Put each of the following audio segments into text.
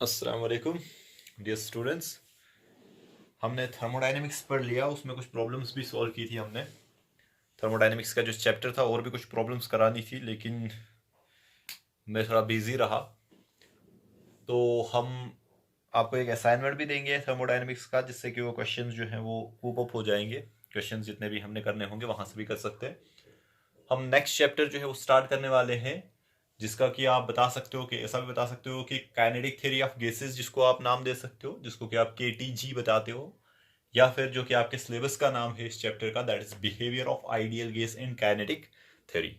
अस्सलाम वालेकुम dear students. हमने थर्मोडायनेमिक्स पढ़ लिया, उसमें कुछ प्रॉब्लम्स भी सॉल्व की थी हमने। थर्मोडायनेमिक्स का जो चैप्टर था और भी कुछ प्रॉब्लम्स करानी थी, लेकिन मैं थोड़ा बिजी रहा। तो हम आपको एक असाइनमेंट भी देंगे थर्मोडायनेमिक्स का, जिससे कि वो क्वेश्चंस जो हैं वो कूप अप हो जाएंगे। क्वेश्चंस जितने भी हमने करने होंगे वहां से भी कर सकते हैं। हम नेक्स्ट चैप्टर जो है वो स्टार्ट करने वाले हैं, जिसका कि आप बता सकते हो कि ऐसा भी बता सकते हो कि काइनेटिक थ्योरी ऑफ गैसेस, जिसको आप नाम दे सकते हो, जिसको कि आप KTG बताते हो, या फिर जो कि आपके सिलेबस का नाम है इस चैप्टर का, that is behaviour of ideal gas in kinetic theory.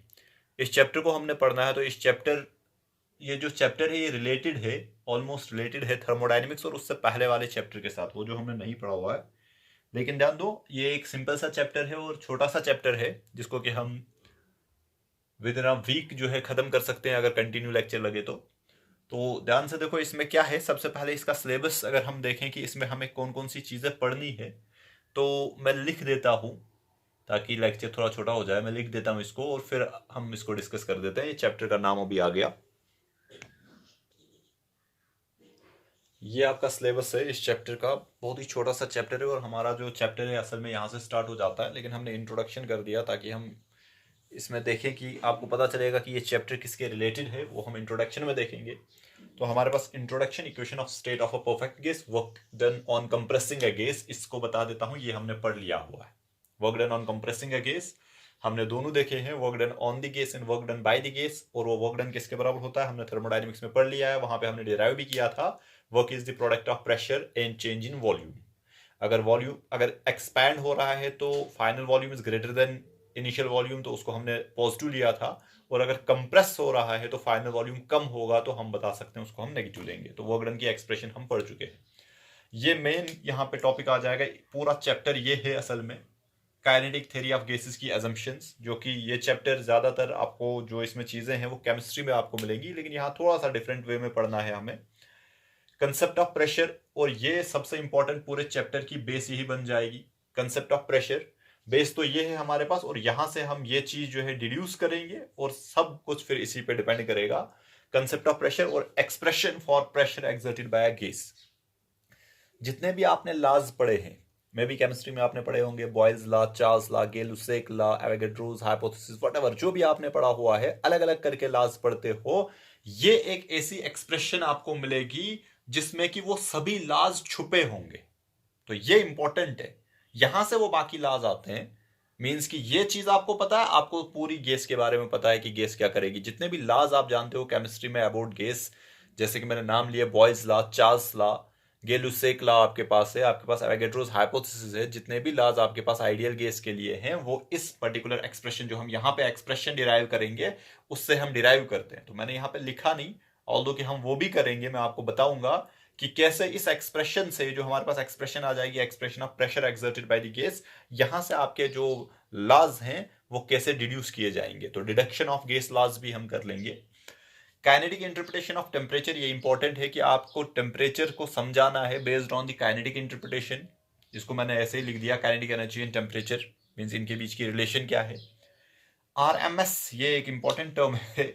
इस चैप्टर को हमने पढ़ना है। तो इस चैप्टर ये जो चैप्टर है ये रिलेटेड है, ऑलमोस्ट रिलेटेड है थर्मोडायनेमिक्स और उससे पहले वाले चैप्टर के साथ, वो जो हमने नहीं पढ़ा हुआ है। लेकिन ध्यान दो, ये एक सिंपल सा चैप्टर है और छोटा सा चैप्टर है, जिसको कि हम विद इन अ वीक जो है खत्म कर सकते हैं अगर कंटिन्यू लेक्चर लगे तो ध्यान से देखो इसमें क्या है। सबसे पहले इसका सिलेबस अगर हम देखें कि इसमें हमें कौन कौन सी चीज़ें पढ़नी है, तो मैं लिख देता हूँ ताकि लेक्चर थोड़ा छोटा हो जाए। मैं लिख देता हूँ इसको और फिर हम इसको डिस्कस कर देते हैं। ये चैप्टर का नाम अभी आ गया। ये आपका सिलेबस है इस चैप्टर का। बहुत ही छोटा सा चैप्टर है और हमारा जो चैप्टर है असल में यहाँ से स्टार्ट हो जाता है, लेकिन हमने इंट्रोडक्शन कर दिया ताकि हम इसमें देखें कि आपको पता चलेगा कि ये चैप्टर किसके रिलेटेड है, वो हम इंट्रोडक्शन में देखेंगे। तो हमारे पास introduction, equation of state of a perfect gas, work done on compressing a gas, इसको बता देता हूँ, ये हमने पढ़ लिया हुआ है। Work done on compressing a gas हमने दोनों देखे हैं, work done on the gas and work done by the gas. और वो वर्क डन किसके बराबर होता है हमने थर्मोडायनेमिक्स में पढ़ लिया है, वहां पे हमने डिराइव भी किया था। Work is the product of pressure and change in volume. अगर एक्सपैंड हो रहा है तो final volume is greater than initial volume, तो उसको हमने पॉजिटिव लिया था। और अगर कंप्रेस हो रहा है तो फाइनल वॉल्यूम कम होगा, तो हम बता सकते हैं उसको हम नेगेटिव लेंगे। तो वर्क डन की एक्सप्रेशन हम पढ़ चुके हैं। ये मेन यहाँ पे टॉपिक आ जाएगा। पूरा चैप्टर ये है असल में काइनेटिक थ्योरी ऑफ गैसेस की अजम्पशंस, जो कि ये चैप्टर ज्यादातर आपको जो इसमें चीजें हैं वो केमिस्ट्री में आपको मिलेंगी, लेकिन यहाँ थोड़ा सा डिफरेंट वे में पढ़ना है हमें। कंसेप्ट ऑफ प्रेशर, और ये सबसे इंपॉर्टेंट पूरे चैप्टर की बेस यही बन जाएगी। कंसेप्ट ऑफ प्रेशर बेस तो ये है हमारे पास, और यहां से हम ये चीज जो है डिड्यूस करेंगे और सब कुछ फिर इसी पे डिपेंड करेगा। कंसेप्ट ऑफ प्रेशर और expression for pressure exerted by a gas. जितने भी आपने लॉज पढ़े हैं, मे भी केमिस्ट्री में आपने पढ़े होंगे, Boyle's law, Charles law, Gay Lussac law, Avogadro's hypothesis, whatever जो भी आपने पढ़ा हुआ है, अलग अलग करके लॉज पढ़ते हो। ये एक ऐसी एक्सप्रेशन आपको मिलेगी जिसमें कि वो सभी लॉज छुपे होंगे। तो ये इंपॉर्टेंट है। यहां से वो बाकी लॉज आते हैं। मींस कि ये चीज आपको पता है, आपको पूरी गैस के बारे में पता है कि गैस क्या करेगी। जितने भी लॉज आप जानते हो केमिस्ट्री में अबाउट गैस, जैसे कि मैंने नाम लिया Boyle's law, Charles law, Gay Lussac law आपके पास है, आपके पास एवोगाड्रोस हाइपोथेसिस है। जितने भी लॉज आपके पास आइडियल गैस के लिए हैं, वो इस पर्टिकुलर एक्सप्रेशन जो हम यहाँ पे एक्सप्रेशन डिराइव करेंगे उससे हम डिराइव करते हैं। तो मैंने यहाँ पे लिखा नहीं, ऑल्दो कि हम वो भी करेंगे। मैं आपको बताऊंगा कि कैसे इस एक्सप्रेशन से जो हमारे पास एक्सप्रेशन आ जाएगी, expression of pressure exerted by the gas, यहां से आपके जो लॉज हैं वो कैसे डिड्यूस किए जाएंगे। तो डिडक्शन ऑफ गैस लॉज भी हम कर लेंगे। काइनेटिक इंटरप्रिटेशन ऑफ टेम्परेचर, ये इंपॉर्टेंट है कि आपको टेम्परेचर को समझाना है based on the kinetic interpretation, जिसको मैंने ऐसे ही लिख दिया, kinetic energy and temperature means इनके बीच की रिलेशन क्या है। RMS ये एक इंपॉर्टेंट टर्म है।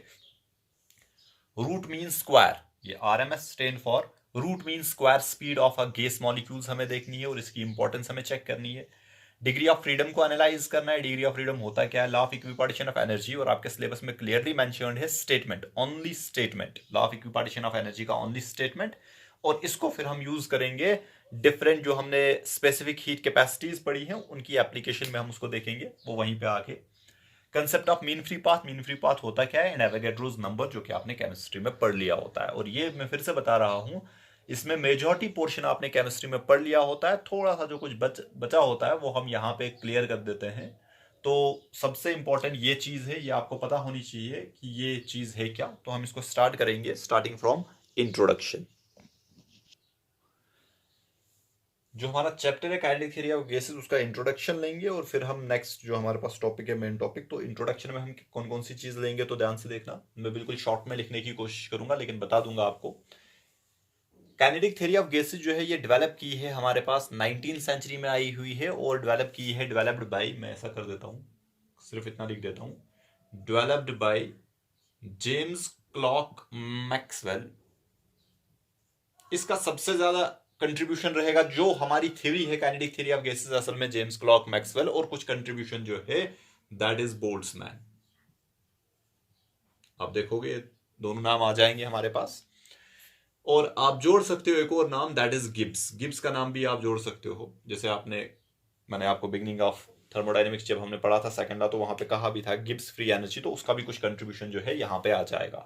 रूट मीन स्क्वायर, ये RMS stand for root mean square speed of a gas molecules हमें देखनी है और इसकी इंपॉर्टेंस हमें चेक करनी है। डिग्री ऑफ फ्रीडम को एनालाइज करना है। डिग्री ऑफ फ्रीडम होता क्या है, law of equipartition of energy, और आपके सिलेबस में क्लियरली मेंशन्ड है statement, only statement, law of equipartition of energy का ओनली स्टेटमेंट। और इसको फिर हम यूज करेंगे डिफरेंट जो हमने स्पेसिफिक हीट कैपेसिटीज पढ़ी हैं उनकी एप्लीकेशन में, हम उसको देखेंगे वो वहीं पे आके। Concept of mean free path, mean free path होता क्या है, एंड एवोगाड्रोस नंबर, जो कि आपने केमिस्ट्री में पढ़ लिया होता है। और ये मैं फिर से बता रहा हूं, इसमें मेजॉरिटी पोर्शन आपने केमिस्ट्री में पढ़ लिया होता है, थोड़ा सा जो कुछ बचा होता है वो हम यहाँ पे क्लियर कर देते हैं। तो सबसे इंपॉर्टेंट ये चीज है, ये आपको पता होनी चाहिए कि ये चीज है क्या। तो हम इसको स्टार्ट करेंगे स्टार्टिंग फ्रॉम इंट्रोडक्शन। जो हमारा चैप्टर है काइनेटिक थ्योरी ऑफ गैसेस, उसका इंट्रोडक्शन लेंगे और फिर हम नेक्स्ट जो हमारे पास टॉपिक है, मेन टॉपिक, तो इंट्रोडक्शन में हम कौन कौन सी चीज लेंगे तो ध्यान से देखना। मैं बिल्कुल शॉर्ट में लिखने की कोशिश करूंगा, लेकिन बता दूंगा आपको। काइनेटिक थ्योरी ऑफ गैसेस जो है ये डेवलप की है हमारे पास 19th सेंचुरी में आई हुई है, और डेवलप की है, डेवलप्ड बाय, मैं ऐसा कर देता हूँ, सिर्फ इतना लिख देता हूँ, developed by James Clerk Maxwell इसका सबसे ज्यादा कंट्रीब्यूशन रहेगा जो हमारी थ्योरी है काइनेटिक थ्योरी ऑफ गैसेस, असल में जेम्स क्लॉक, मैक्सवेल, और कुछ कंट्रीब्यूशन जो है दैट इज बोल्ट्जमैन। आप देखोगे दोनों नाम आ जाएंगे हमारे पास। और आप जोड़ सकते हो एक और नाम, दैट इज गिब्स। गिब्स का नाम भी आप जोड़ सकते हो, जैसे मैंने आपको बिगनिंग ऑफ थर्मोडायनेमिक्स जब हमने पढ़ा था सेकंड लॉ, तो वहां पे कहा भी था गिब्स फ्री एनर्जी, तो उसका भी कुछ कंट्रीब्यूशन जो है यहाँ पे आ जाएगा।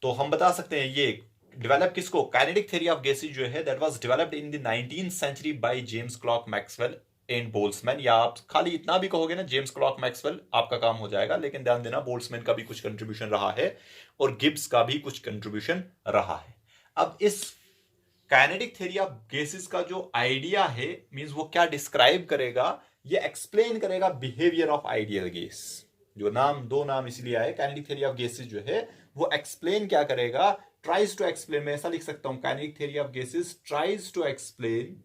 तो हम बता सकते हैं ये डेवलप किसको, काइनेटिक थ्योरी ऑफ गैसेस जो है that was developed in the 19th century by James Clerk Maxwell and Boltzmann. या आप खाली इतना भी कहोगे ना जेम्स क्लॉक मैक्सवेल, आपका काम हो जाएगा, लेकिन ध्यान देना बोल्ट्जमैन का भी कुछ कंट्रीब्यूशन रहा है और गिब्स का भी कुछ कंट्रीब्यूशन रहा है। अब इस काइनेटिक थ्योरी ऑफ गैसेस का जो आइडिया है, मींस वो क्या डिस्क्राइब करेगा, ये एक्सप्लेन करेगा बिहेवियर ऑफ आइडियल गैस। जो दो नाम इसलिए आए, काइनेटिक थ्योरी ऑफ गैसेस जो है वो एक्सप्लेन क्या करेगा, ट्राइज टू एक्सप्लेन, मैं ऐसा लिख सकता हूं, kinetic theory of gases tries to explain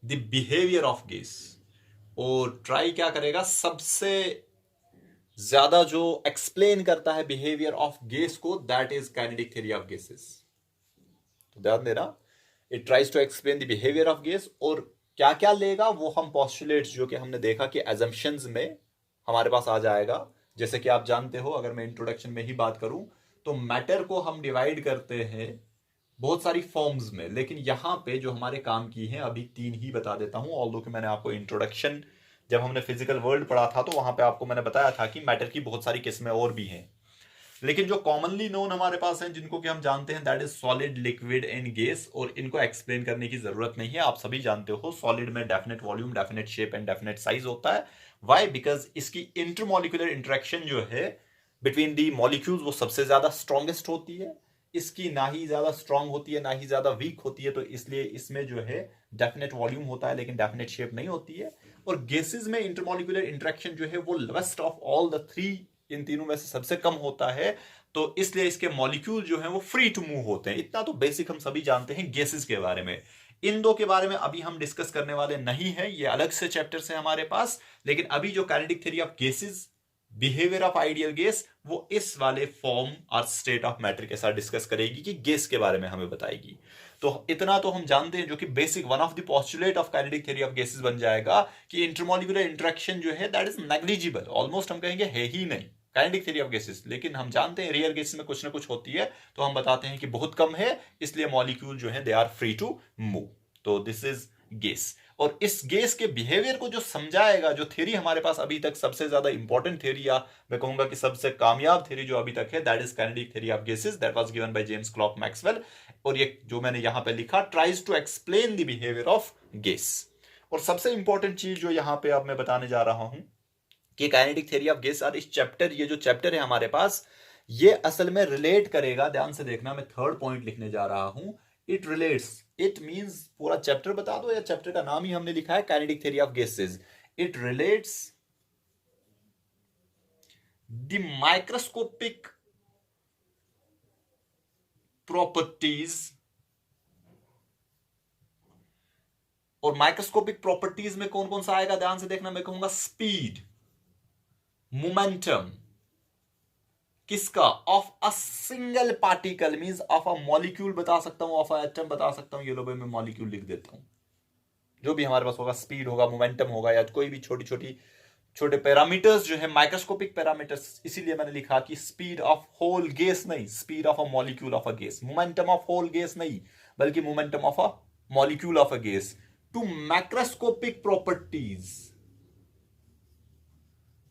the behaviour of gas. और ट्राई क्या करेगा, सबसे ज्यादा जो एक्सप्लेन करता है बिहेवियर ऑफ गैस को, that is kinetic theory of gases. तो ध्यान देना, it tries to explain the behaviour of gas. और क्या क्या लेगा वो हम पोस्टुलेट्स जो कि हमने देखा कि एजम्पशंस में हमारे पास आ जाएगा। जैसे कि आप जानते हो, अगर मैं इंट्रोडक्शन में ही बात करूं, तो मैटर को हम डिवाइड करते हैं बहुत सारी फॉर्म्स में, लेकिन यहां पे जो हमारे काम की है अभी 3 ही बता देता हूं। ऑल्दो कि मैंने आपको इंट्रोडक्शन जब हमने फिजिकल वर्ल्ड पढ़ा था तो वहां पे आपको मैंने बताया था कि मैटर की बहुत सारी किस्में और भी हैं, लेकिन जो कॉमनली नोन हमारे पास हैं, जिनको कि हम जानते हैं, that is solid, liquid and gas. और इनको एक्सप्लेन करने की जरूरत नहीं है, आप सभी जानते हो सॉलिड में definite volume, definite shape and definite size होता है। व्हाई? बिकॉज इसकी इंटरमोलिकुलर इंटरेक्शन जो है बिटवीन दी मॉलिक्यूल्स वो सबसे ज्यादा स्ट्रॉन्गेस्ट होती है। इसकी ना ही ज्यादा स्ट्रांग होती है ना ही ज्यादा वीक होती है, तो इसलिए इसमें जो है डेफिनेट वॉल्यूम होता है लेकिन डेफिनेट शेप नहीं होती है। और गैसेस में इंटरमोलिकुलर इंटरेक्शन जो है वो lowest of all the three, इन तीनों में से सबसे कम होता है, तो इसलिए इसके मॉलिक्यूल जो हैं वो फ्री टू मूव होते हैं। इतना तो बेसिक हम सभी जानते हैं गैसेस के बारे में। इन दो के बारे में अभी हम डिस्कस करने वाले नहीं है, ये अलग से चैप्टर है हमारे पास। लेकिन अभी जो kinetic theory of gases, behaviour of ideal gas, वो इस वाले फॉर्म और स्टेट ऑफ मैटर के साथ डिस्कस करेगी कि गैस के बारे में हमें बताएगी। तो इतना तो हम जानते हैं, जो कि basic one of the postulate of kinetic theory of gases बन जाएगा कि इंटरमोलिकुलर इंटरेक्शन जो है दैट इज नेग्लिजिबल, ऑलमोस्ट हम कहेंगे है ही नहीं काइनेटिक थ्योरी ऑफ गैसेस। लेकिन हम जानते हैं रेयर गैसेस में कुछ ना कुछ होती है, तो हम बताते हैं कि बहुत कम है, इसलिए मॉलिक्यूल जो है they are free to move. तो दिस इज गैस। और इस गैस के बिहेवियर को जो समझाएगा, जो थ्योरी हमारे पास अभी तक सबसे ज्यादा इंपॉर्टेंट थ्योरी, या मैं कहूंगा कि सबसे कामयाब थ्योरी जो अभी तक है, that is kinetic theory of gases, that was given by James Clerk Maxwell. और ये जो मैंने यहां पे लिखा, tries to explain the behaviour of gas. और सबसे इंपॉर्टेंट चीज जो यहां पे अब मैं बताने जा रहा हूं कि काइनेटिक थ्योरी ऑफ गैस, और इस चैप्टर, ये जो चैप्टर है हमारे पास, ये असल में रिलेट करेगा, ध्यान से देखना, मैं थर्ड पॉइंट लिखने जा रहा हूं, इट रिलेट्स, इट मींस पूरा चैप्टर बता दो, या चैप्टर का नाम ही हमने लिखा है kinetic theory of gases. It relates the microscopic properties. और माइक्रोस्कोपिक प्रॉपर्टीज में कौन कौन सा आएगा, ध्यान से देखना, मैं कहूंगा स्पीड, मोमेंटम, किसका, of a single particle, means of a molecule बता सकता हूं, ऑफ अ एटम बता सकता हूं, ये लो भाई मैं मॉलिक्यूल लिख देता हूं। जो भी हमारे पास होगा, स्पीड होगा, मोमेंटम होगा, या कोई भी छोटे पैरामीटर्स जो है, माइक्रोस्कोपिक पैरामीटर्स, इसीलिए मैंने लिखा कि स्पीड ऑफ होल गैस नहीं, speed of a molecule of a gas, momentum of whole gas नहीं, बल्कि momentum of a molecule of a gas, to macroscopic properties.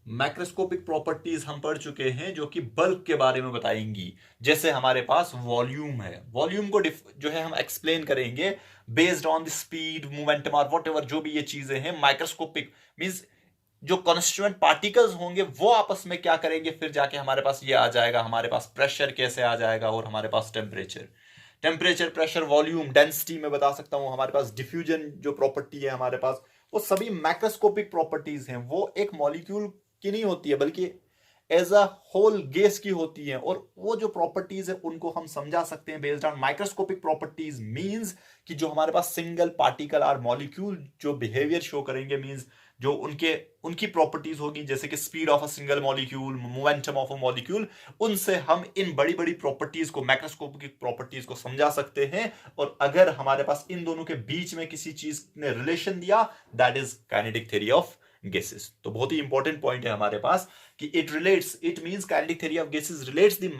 Macroscopic properties हम पढ़ चुके हैं, जो कि बल्क के बारे में बताएंगी। जैसे हमारे पास वॉल्यूम है, वॉल्यूम को जो है हम एक्सप्लेन करेंगे based on the speed, momentum और वॉट एवर जो भी ये चीजें हैं। माइक्रोस्कोपिक मींस जो कॉन्स्टिट्यूएंट पार्टिकल्स होंगे वो आपस में क्या करेंगे, फिर जाके हमारे पास ये आ जाएगा, हमारे पास प्रेशर कैसे आ जाएगा, और हमारे पास टेम्परेचर, प्रेशर, वॉल्यूम, डेंसिटी में बता सकता हूं, हमारे पास डिफ्यूजन जो प्रॉपर्टी है हमारे पास, वो सभी मैक्रोस्कोपिक प्रॉपर्टीज हैं। वो एक मॉलिक्यूल की नहीं होती है, बल्कि एज अ होल गैस की होती है। और वो जो प्रॉपर्टीज है उनको हम समझा सकते हैं based on microscopic properties, means कि जो हमारे पास सिंगल पार्टिकल और मॉलिक्यूल जो बिहेवियर शो करेंगे, मींस जो उनकी प्रॉपर्टीज होगी, जैसे कि speed of a single molecule, momentum of a molecule, उनसे हम इन बड़ी बड़ी प्रॉपर्टीज को, मैक्रोस्कोपिक प्रॉपर्टीज को समझा सकते हैं। और अगर हमारे पास इन दोनों के बीच में किसी चीज ने रिलेशन दिया, that is kinetic theory of gases. तो बहुत ही इंपॉर्टेंट पॉइंट है हमारे पास कि it means kinetic theory of gases relates the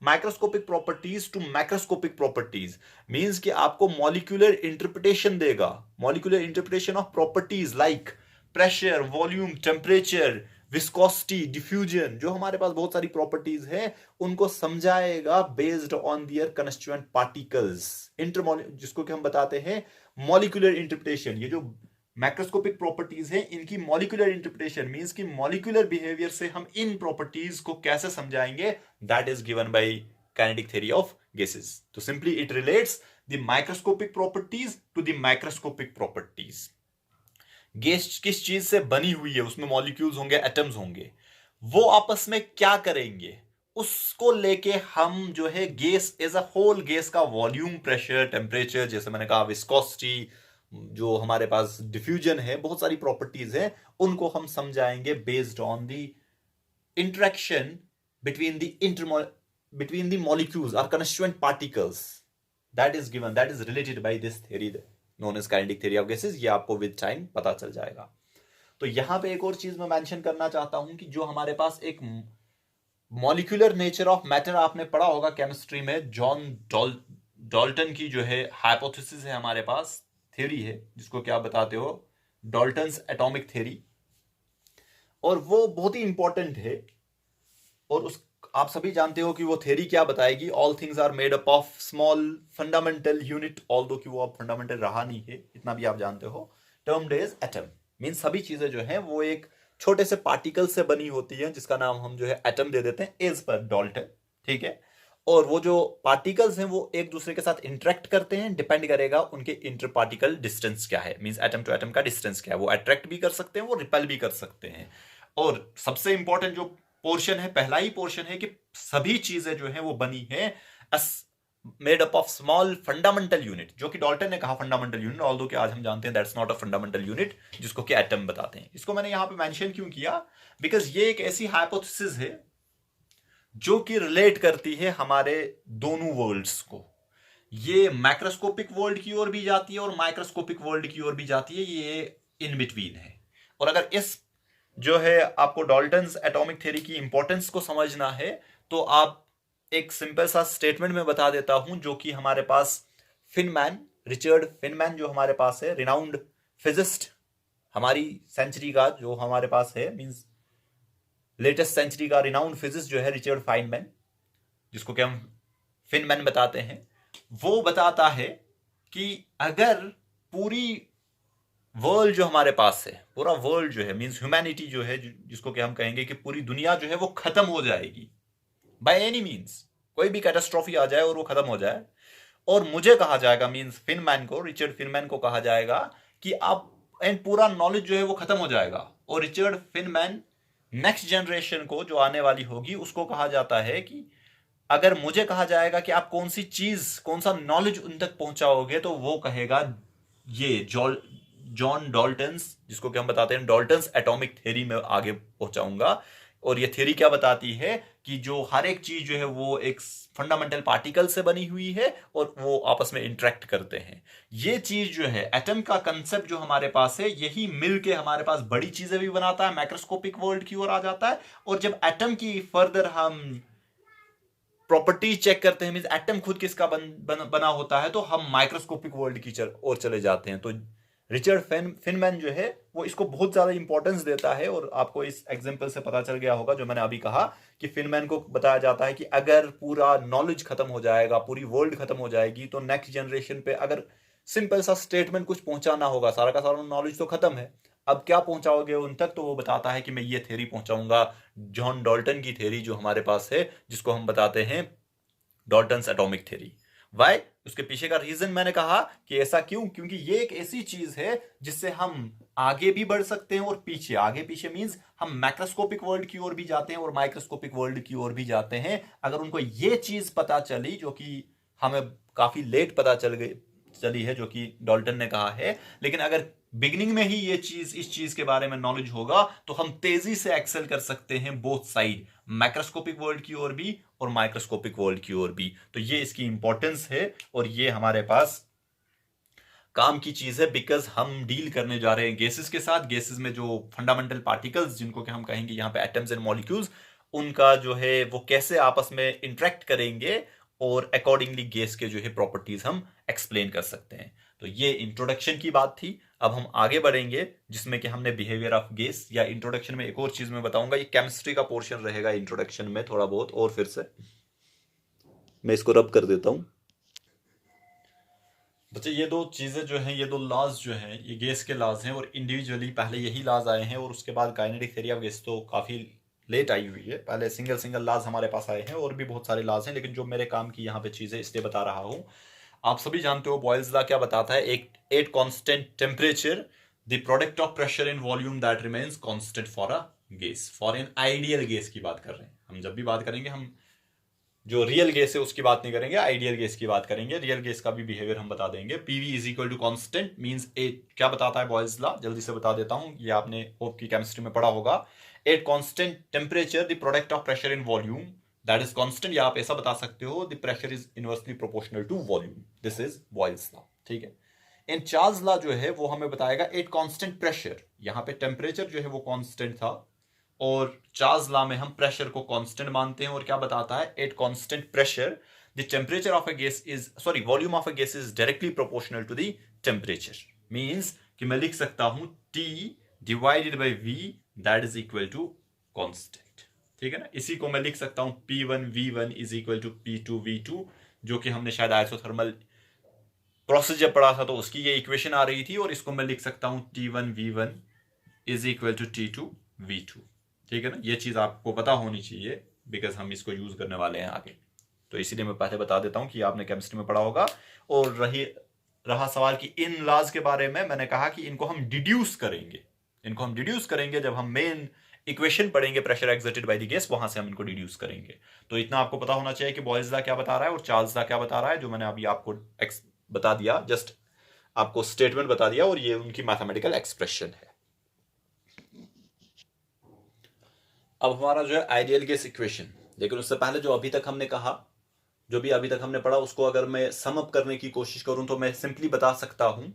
microscopic properties to macroscopic properties. Means कि आपको मॉलिक्यूलर इंटरप्रिटेशन देगा, molecular interpretation of properties like pressure, volume, temperature, viscosity, diffusion, जो हमारे पास बहुत सारी प्रॉपर्टीज हैं, उनको समझाएगा based on their constituent particles, जिसको कि हम बताते हैं मॉलिक्यूलर इंटरप्रिटेशन। ये जो मैक्रोस्कोपिक प्रॉपर्टीज हैं, इनकी मॉलिक्यूलर इंटरप्रिटेशन मींस कि मॉलिक्यूलर बिहेवियर से हम इन प्रॉपर्टीज को कैसे समझाएंगे, that is given by kinetic theory of gases. तो simply it relates the microscopic properties to the microscopic properties. Gas किस चीज से बनी हुई है, उसमें मॉलिक्यूल्स होंगे, एटम्स होंगे, वो आपस में क्या करेंगे, उसको लेके हम जो है gas as a whole, gas का वॉल्यूम, प्रेशर, टेम्परेचर, जैसे मैंने कहा विस्कोसिटी, जो हमारे पास डिफ्यूजन है, बहुत सारी प्रॉपर्टीज हैं, उनको हम समझाएंगे based on the interaction between the molecules or constituent particles that is related by this theory known as kinetic theory of gases। ये आपको विद टाइम पता चल जाएगा। तो यहां पे एक और चीज मैं मेंशन करना चाहता हूं कि जो हमारे पास एक मॉलिक्यूलर नेचर ऑफ मैटर आपने पढ़ा होगा केमिस्ट्री में, जॉन डाल्टन की जो है हाइपोथेसिस है, हमारे पास थ्योरी है, जिसको क्या बताते हो, डाल्टन्स एटॉमिक थ्योरी। और वो बहुत ही इंपॉर्टेंट है, और उस आप सभी जानते हो कि वो थ्योरी क्या बताएगी, all things are made up of small fundamental unit, although कि वो अब फंडामेंटल रहा नहीं है, इतना भी आप जानते हो, टर्म्ड एज एटम। मीन सभी चीजें जो हैं वो एक छोटे से पार्टिकल से बनी होती हैं, जिसका नाम हम जो है एटम दे देते हैं एज पर डाल्टन, ठीक है। और वो जो पार्टिकल्स हैं वो एक दूसरे के साथ इंटरेक्ट करते हैं, डिपेंड करेगा उनके इंटर पार्टिकल डिस्टेंस क्या है, मींस एटम टू एटम का डिस्टेंस क्या है, वो अट्रैक्ट भी कर सकते हैं, वो रिपेल भी कर सकते हैं। और सबसे इंपॉर्टेंट जो पोर्शन है, पहला ही पोर्शन है कि सभी चीजें जो हैं वो बनी है made up of small fundamental unit, जो कि डाल्टन ने कहा फंडामेंटल यूनिट, ऑल्दो कि आज हम जानते हैं that's not a fundamental unit, जिसको कि एटम बताते हैं। इसको मैंने यहां पे मेंशन क्यों किया, बिकॉज ये एक ऐसी हाइपोथेसिस है जो कि रिलेट करती है हमारे दोनों वर्ल्ड्स को। ये मैक्रोस्कोपिक वर्ल्ड की ओर भी जाती है और माइक्रोस्कोपिक वर्ल्ड की ओर भी जाती है, ये इन बिटवीन है। और अगर इस जो है आपको डाल्टन्स एटॉमिक थ्योरी की इंपॉर्टेंस को समझना है, तो आप एक सिंपल सा स्टेटमेंट में बता देता हूं, जो कि हमारे पास रिचर्ड फिनमैन जो हमारे पास है, रिनाउंड फिजिस्ट, हमारी सेंचुरी का जो हमारे पास है, मींस लेटेस्ट सेंचुरी का रिनाउंड फिजिस्ट जो है रिचर्ड फाइनमैन, जिसको कि हम फिनमैन बताते हैं, वो बताता है कि अगर पूरी वर्ल्ड जो हमारे पास है, पूरा वर्ल्ड जो है, मींस ह्यूमैनिटी जो है, जिसको कि हम कहेंगे कि पूरी दुनिया जो है वो खत्म हो जाएगी बाय एनी मींस, कोई भी कैटास्ट्रॉफी आ जाए और वो खत्म हो जाए, और मुझे कहा जाएगा, मींस फिनमैन को, रिचर्ड फिनमैन को कहा जाएगा कि आप एंड पूरा नॉलेज जो है वो खत्म हो जाएगा। और रिचर्ड फिनमैन नेक्स्ट जनरेशन को जो आने वाली होगी उसको कहा जाता है कि अगर मुझे कहा जाएगा कि आप कौन सी चीज, कौन सा नॉलेज उन तक पहुंचाओगे, तो वो कहेगा ये जॉन डाल्टन्स, जिसको कि हम बताते हैं डाल्टन्स एटॉमिक थ्योरी में आगे पहुंचाऊंगा। और ये थ्योरी क्या बताती है कि जो हर एक चीज जो है वो एक फंडामेंटल पार्टिकल से बनी हुई है और वो आपस में इंटरेक्ट करते हैं। ये चीज जो है एटम का कंसेप्ट जो हमारे पास है, यही मिलके हमारे पास बड़ी चीजें भी बनाता है, मैक्रोस्कोपिक वर्ल्ड की ओर आ जाता है। और जब एटम की फर्दर हम प्रॉपर्टी चेक करते हैं, मींस एटम खुद किसका बना होता है, तो हम माइक्रोस्कोपिक वर्ल्ड की ओर चले जाते हैं। तो रिचर्ड फिनमैन जो है वो इसको बहुत ज्यादा इंपॉर्टेंस देता है, और आपको इस एग्जांपल से पता चल गया होगा जो मैंने अभी कहा कि फिनमैन को बताया जाता है कि अगर पूरा नॉलेज खत्म हो जाएगा, पूरी वर्ल्ड खत्म हो जाएगी, तो नेक्स्ट जनरेशन पे अगर सिंपल सा स्टेटमेंट कुछ पहुंचाना होगा, सारा का सारा नॉलेज तो खत्म है, अब क्या पहुंचाओगे उन तक, तो वो बताता है कि मैं ये थ्योरी पहुंचाऊंगा, जॉन डाल्टन की थ्योरी जो हमारे पास है, जिसको हम बताते हैं डाल्टन्स एटॉमिक थ्योरी। वाई, उसके पीछे का रीजन मैंने कहा कि ऐसा क्यों, क्योंकि ये एक ऐसी चीज है जिससे हम आगे भी बढ़ सकते हैं और पीछे, आगे पीछे मींस हम मैक्रोस्कोपिक वर्ल्ड की ओर भी जाते हैं और माइक्रोस्कोपिक वर्ल्ड की ओर भी जाते हैं। अगर उनको ये चीज पता चली, जो कि हमें काफी लेट पता चली है जो कि डाल्टन ने कहा है, लेकिन अगर बिगिनिंग में ही ये चीज, इस चीज के बारे में नॉलेज होगा तो हम तेजी से एक्सेल कर सकते हैं बोथ साइड, मैक्रोस्कोपिक वर्ल्ड की ओर भी और माइक्रोस्कोपिक वर्ल्ड की ओर भी। तो ये इसकी इंपॉर्टेंस है और ये हमारे पास काम की चीज है, बिकॉज हम डील करने जा रहे हैं गैसेस के साथ। गैसेस में जो फंडामेंटल पार्टिकल्स, जिनको कि हम कहेंगे यहाँ पे एटम्स एंड मॉलिक्यूल्स, उनका जो है वो कैसे आपस में इंटरेक्ट करेंगे और अकॉर्डिंगली गैस के जो है प्रॉपर्टीज हम एक्सप्लेन कर सकते हैं। तो ये इंट्रोडक्शन की बात थी। अब हम आगे बढ़ेंगे जिसमें कि हमने बिहेवियर ऑफ गैस, या इंट्रोडक्शन में एक और चीज मैं बताऊंगा, ये केमिस्ट्री का पोर्शन रहेगा इंट्रोडक्शन में थोड़ा बहुत। और फिर से मैं इसको रब कर देता हूं बच्चे। ये दो चीजें जो हैं, ये दो लॉज जो हैं, ये गैस के लॉज हैं, और इंडिविजुअली पहले यही लॉज आए हैं और उसके बाद काइनेटिक थ्योरी ऑफ गैस तो काफी लेट आई हुई है। पहले सिंगल सिंगल लॉज हमारे पास आए हैं और भी बहुत सारे लॉज हैं, लेकिन जो मेरे काम की यहाँ पे चीजें इसलिए बता रहा हूँ। आप सभी जानते हो बॉयल्स लॉ क्या बताता है, एक at constant temperature the product of pressure in volume that remains constant for a gas, for an ideal gas की बात कर रहे हैं हम। जब भी बात करेंगे हम जो रियल गैस है उसकी बात नहीं करेंगे, आइडियल गैस की बात करेंगे। रियल गैस का भी बिहेवियर हम बता देंगे। PV is equal to constant means at, क्या बताता है बॉयल्स लॉ, जल्दी से बता देता हूं, ये आपने होप की केमिस्ट्री में पढ़ा होगा। At constant temperature the product of pressure in volume that is constant, या आप ऐसा बता सकते हो the pressure is inversely proportional to volume. This is Boyle's law, ठीक है। इन चार्ल्स लॉ जो है वो हमें बताएगा एट कॉन्स्टेंट प्रेशर, यहाँ पे टेम्परेचर जो है वो कॉन्स्टेंट था और चार्ल्स लॉ में हम प्रेशर को कांस्टेंट मानते हैं। और क्या बताता है, at constant pressure the temperature of a gas is, sorry, volume of a gas is directly proportional to the temperature. Means कि मैं लिख सकता हूं T divided by V that is equal to constant, ठीक है ना। इसी को मैं लिख सकता हूं P1 V1 is equal to P2 V2, जो कि हमने शायद आइसोथर्मल प्रोसेस जब पढ़ा था तो उसकी ये इक्वेशन आ रही थी। और इसको मैं लिख सकता हूं T1 V1 is equal to T2 V2, ठीक है ना। ये चीज आपको पता होनी चाहिए बिकॉज हम इसको यूज करने वाले हैं आगे। तो इसीलिए मैं पहले बता देता हूं कि आपने केमिस्ट्री में पढ़ा होगा। और रहा सवाल कि इन लॉज के बारे में, मैंने कहा कि इनको हम डिड्यूस करेंगे। इनको हम डिड्यूस करेंगे जब हम मेन इक्वेशन पढ़ेंगे pressure exerted by the gas, वहां से हम इनको डिड्यूस करेंगे। तो इतना आपको पता होना चाहिए कि बॉयल्स लॉ क्या बता रहा है और चार्ल्स लॉ क्या बता रहा है, जो मैंने अभी आपको बता दिया, जस्ट आपको स्टेटमेंट बता दिया, और ये उनकी मैथमेटिकल एक्सप्रेशन है। अब हमारा जो है आइडियल गैस इक्वेशन, लेकिन उससे पहले जो अभी तक हमने कहा, जो भी अभी तक हमने पढ़ा, उसको अगर मैं सम अप करने की कोशिश करूं तो मैं सिंपली बता सकता हूं,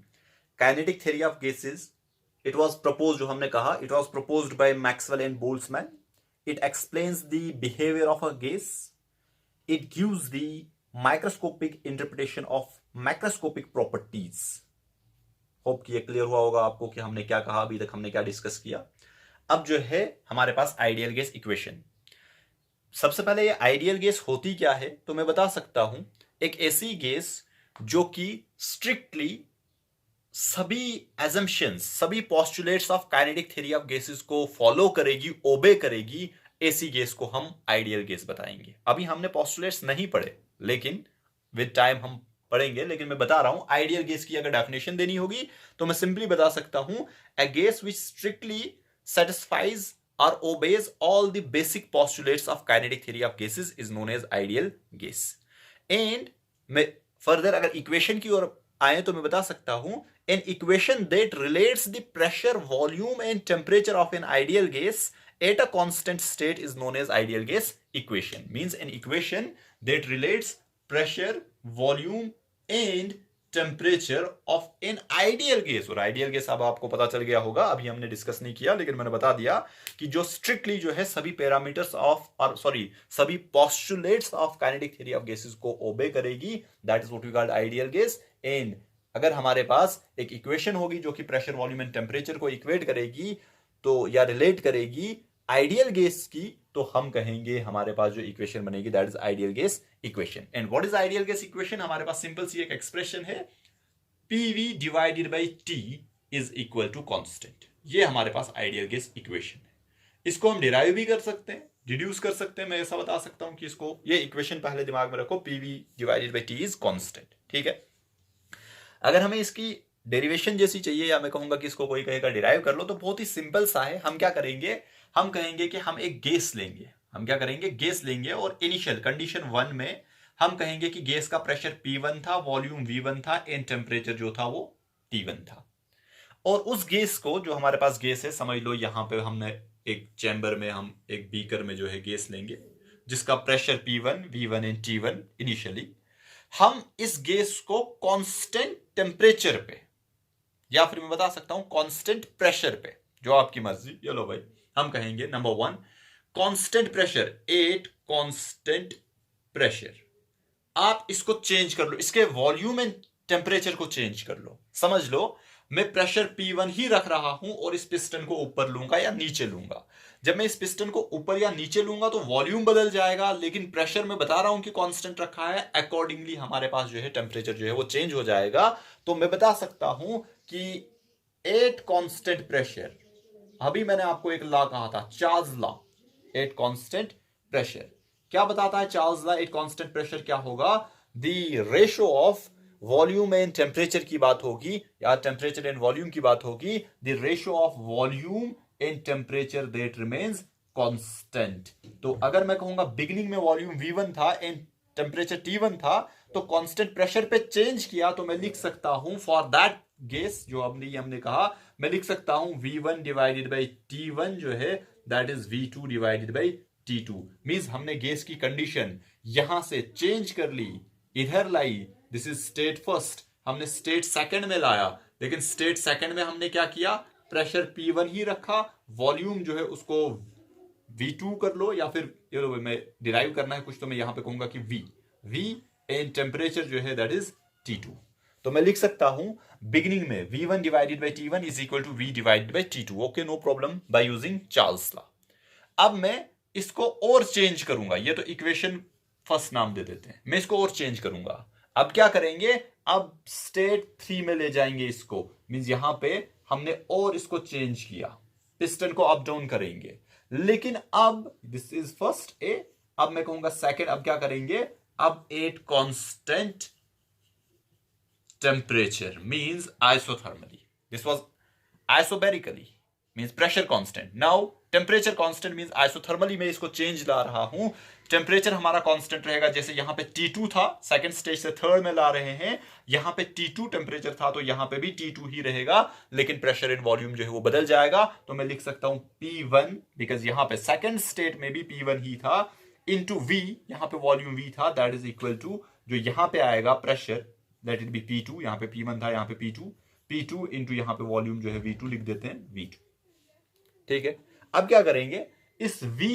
kinetic theory of gases, it was proposed, जो हमने कहा, it was proposed by Maxwell and Boltzmann. It explains the behaviour of a gas, it gives the microscopic interpretation of microscopic properties. Hope कि ये क्लियर हुआ होगा आपको कि हमने क्या कहा, अभी तक हमने क्या डिस्कस किया। अब जो है हमारे पास आइडियल गैस इक्वेशन। सबसे पहले ये आइडियल गैस होती क्या है, तो मैं बता सकता हूं, एक ऐसी गैस जो कि स्ट्रिक्टली सभी एजम्पशंस, सभी postulates of kinetic theory of gases को फॉलो करेगी, ओबे करेगी, ऐसी गैस को हम आइडियल गैस बताएंगे। अभी हमने पोस्टुलेट्स नहीं पढ़े, लेकिन विद टाइम हम पढ़ेंगे। लेकिन मैं बता रहा हूं, आइडियल गैस की अगर डेफिनेशन देनी होगी तो मैं सिंपली बता सकता हूं, a gas which strictly satisfies or obeys all the basic postulates of kinetic theory of gases is known as ideal gas. And मैं फर्दर अगर इक्वेशन की ओर आए तो मैं बता सकता हूं, an equation that relates the pressure, volume and temperature of an ideal gas at a constant state is known as ideal gas equation. Means an equation that relates pressure, volume and temperature of an ideal gas. और ideal gas अब आपको पता चल गया होगा, अभी हमने discuss नहीं किया, लेकिन मैंने बता दिया कि जो स्ट्रिक्टली जो है सभी पैरामीटर्स ऑफ, और सॉरी, सभी postulates of kinetic theory of gases को ओबे करेगी, that is what we called ideal gas. And अगर हमारे पास एक इक्वेशन होगी जो कि प्रेशर, वॉल्यूम एंड टेम्परेचर को इक्वेट करेगी, तो या रिलेट करेगी आइडियल गैस की, तो हम कहेंगे हमारे पास जो इक्वेशन बनेगी that is ideal gas equation. And what is ideal gas equation? हमारे पास सिंपल सी एक एक्सप्रेशन है, PV divided by T is equal to constant. ये हमारे पास आइडियल गैस इक्वेशन है। इसको हम डिराइव भी कर सकते हैं, डिड्यूस कर सकते हैं। मैं ऐसा बता सकता हूं कि इसको, ये इक्वेशन पहले दिमाग में रखो, PV divided by T is constant, ठीक है। अगर हमें इसकी डेरिवेशन जैसी चाहिए, या मैं कहूंगा कि इसको कोई कहेगा डिराइव कर लो, तो बहुत ही सिंपल सा है। हम क्या करेंगे, हम कहेंगे कि हम एक गैस लेंगे। हम क्या करेंगे, गैस लेंगे, और इनिशियल कंडीशन 1 में हम कहेंगे कि गैस का प्रेशर P1 था, वॉल्यूम V1 था एंड टेम्परेचर जो था वो T1 था। और उस गैस को, जो हमारे पास गैस है, समझ लो यहां पे हमने एक चैम्बर में, हम एक बीकर में जो है गैस लेंगे जिसका pressure P1, V1 and T1 initially. हम इस गैस को कांस्टेंट टेम्परेचर पे, या फिर मैं बता सकता हूं कांस्टेंट प्रेशर पे, जो आपकी मर्जी। चलो भाई, हम कहेंगे number 1 constant pressure, 8 constant pressure. आप इसको चेंज कर लो, इसके वॉल्यूम एंड टेम्परेचर को चेंज कर लो। समझ लो मैं प्रेशर P1 ही रख रहा हूं और इस पिस्टन को ऊपर लूंगा या नीचे लूंगा। जब मैं इस पिस्टन को ऊपर या नीचे लूंगा तो वॉल्यूम बदल जाएगा, लेकिन प्रेशर मैं बता रहा हूं कि कांस्टेंट रखा है। अकॉर्डिंगली हमारे पास जो है टेम्परेचर जो है वो चेंज हो जाएगा। तो मैं बता सकता हूं कि 8 कांस्टेंट प्रेशर, अभी मैंने आपको एक लॉ कहा था, चार्ल्स लॉ, 8 कांस्टेंट प्रेशर। क्या बताता है चार्ल्स लॉ? 8 कांस्टेंट प्रेशर क्या होगा? The ratio of volume and temperature की बात होगी, या टेम्परेचर एंड वॉल्यूम की बात होगी। The ratio of volume and temperature that remains constant. तो अगर मैं कहूंगा बिगिनिंग में वॉल्यूम V1 था एंड टेम्परेचर T1 था, तो कांस्टेंट प्रेशर पे चेंज किया, तो मैं लिख सकता हूं फॉर दैट गैस, जो हमने कहा, मैं लिख सकता हूं V1 डिवाइडेड बाई T1 जो है that is V2 divided by T2। Means हमने गैस की कंडीशन यहां से चेंज कर ली, इधर लाई। दिस इज स्टेट फर्स्ट, हमने स्टेट सेकंड में लाया, लेकिन स्टेट सेकंड में हमने क्या किया? प्रेशर P1 ही रखा, वॉल्यूम जो है उसको V2 कर लो, या फिर ये लो मैं डिराइव करना है कुछ, तो मैं यहां पे कहूंगा कि V एंड टेम्परेचर जो है दैट इज T2। तो मैं लिख सकता हूं बिगिनिंग में V1 divided by T1 is equal to V divided by T2। Okay, no problem, by using Charles law. अब मैं इसको और चेंज करूंगा, ये तो इक्वेशन फर्स्ट नाम दे देते हैं, मैं इसको और चेंज करूंगा। अब क्या करेंगे? अब स्टेट 3 में ले जाएंगे इसको, मींस यहां पे हमने और इसको चेंज किया, पिस्टन को अप डाउन करेंगे। लेकिन अब दिस इज फर्स्ट ए, अब मैं कहूंगा सेकंड। अब क्या करेंगे? अब 8 constant temperature means isothermally, this was isobarically means pressure constant. Now temperature constant means isothermally में इसको चेंज ला रहा हूं। टेम्परेचर हमारा कांस्टेंट रहेगा, जैसे यहां पे T2 था, सेकंड स्टेज से थर्ड में ला रहे हैं, यहां पे T2 टेम्परेचर था, तो यहां पे भी T2 ही रहेगा, लेकिन प्रेशर एंड वॉल्यूम जो है वो बदल जाएगा। तो मैं लिख सकता हूं P1, बिकॉज यहां पे सेकंड स्टेट में भी P1 ही था, इंटू V, यहां पे वॉल्यूम V था, दैट इज इक्वल टू जो यहां पे आएगा pressure, that it be P2, यहां पे P1 था, यहां पे P2 इंटू यहां पे वॉल्यूम जो है V2 लिख देते हैं, V2। ठीक है, अब क्या करेंगे? इस V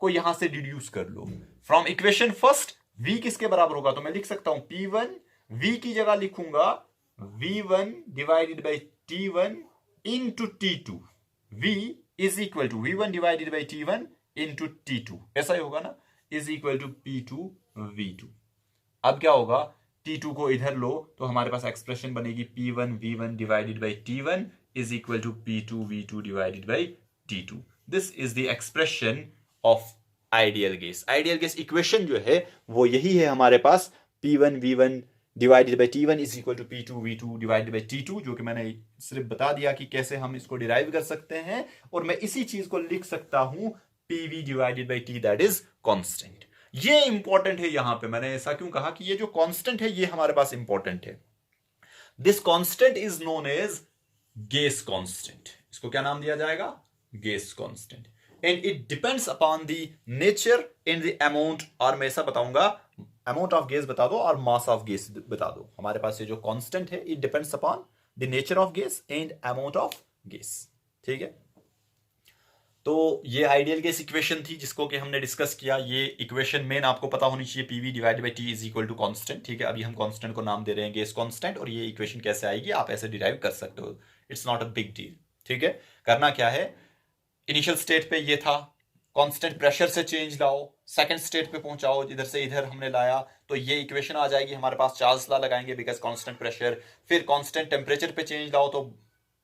को यहां से डिड्यूस कर लो फ्रॉम इक्वेशन फर्स्ट। V किसके बराबर होगा? तो मैं लिख सकता हूं P1, V की जगह लिखूंगा V1 divided by T1 into T2। V is equal to V1 divided by T1 into T2, ऐसा ही होगा ना, is equal to P2 V2। अब क्या होगा? T2 को इधर लो तो हमारे पास एक्सप्रेशन बनेगी P1 V1 divided by T1 is equal to P2 V2 divided by T2। This is the expression of ideal gas. Ideal gas equation जो है वो यही है हमारे पास, P1 V1 divided by T1 is equal to P2 V2 divided by T2, जो कि मैंने सिर्फ बता दिया कि कैसे हम इसको डिराइव कर सकते हैं। और मैं इसी चीज को लिख सकता हूं PV divided by T, that is constant. ये इंपॉर्टेंट है, यहां पे मैंने ऐसा क्यों कहा कि ये जो कांस्टेंट है ये हमारे पास इंपॉर्टेंट है। This constant is known as gas constant. इसको क्या नाम दिया जाएगा? Gas constant. And it depends upon the nature and the amount, और मैं ऐसा बताऊंगा अमाउंट ऑफ गैस बता दो और मास ऑफ गैस बता दो। हमारे पास ये जो कांस्टेंट है it depends upon the nature of gas and amount of gas. ठीक है, तो ये आइडियल गैस इक्वेशन थी जिसको कि हमने डिस्कस किया। ये इक्वेशन मेन आपको पता होनी चाहिए, PV divided by T is equal to constant. ठीक है, अभी हम कांस्टेंट को नाम दे रहे हैं गैस कांस्टेंट, और ये इक्वेशन कैसे आएगी आप ऐसे डिराइव कर सकते हो, it's not a big deal. ठीक है, करना क्या है, इनिशियल स्टेट पे ये था, कांस्टेंट प्रेशर से चेंज लाओ, सेकंड स्टेट पे पहुंचाओ, इधर से इधर हमने लाया, तो ये इक्वेशन आ जाएगी हमारे पास। चार्ल्स लॉ लगाएंगे बिकॉज कांस्टेंट प्रेशर, फिर कांस्टेंट टेम्परेचर पे चेंज लाओ तो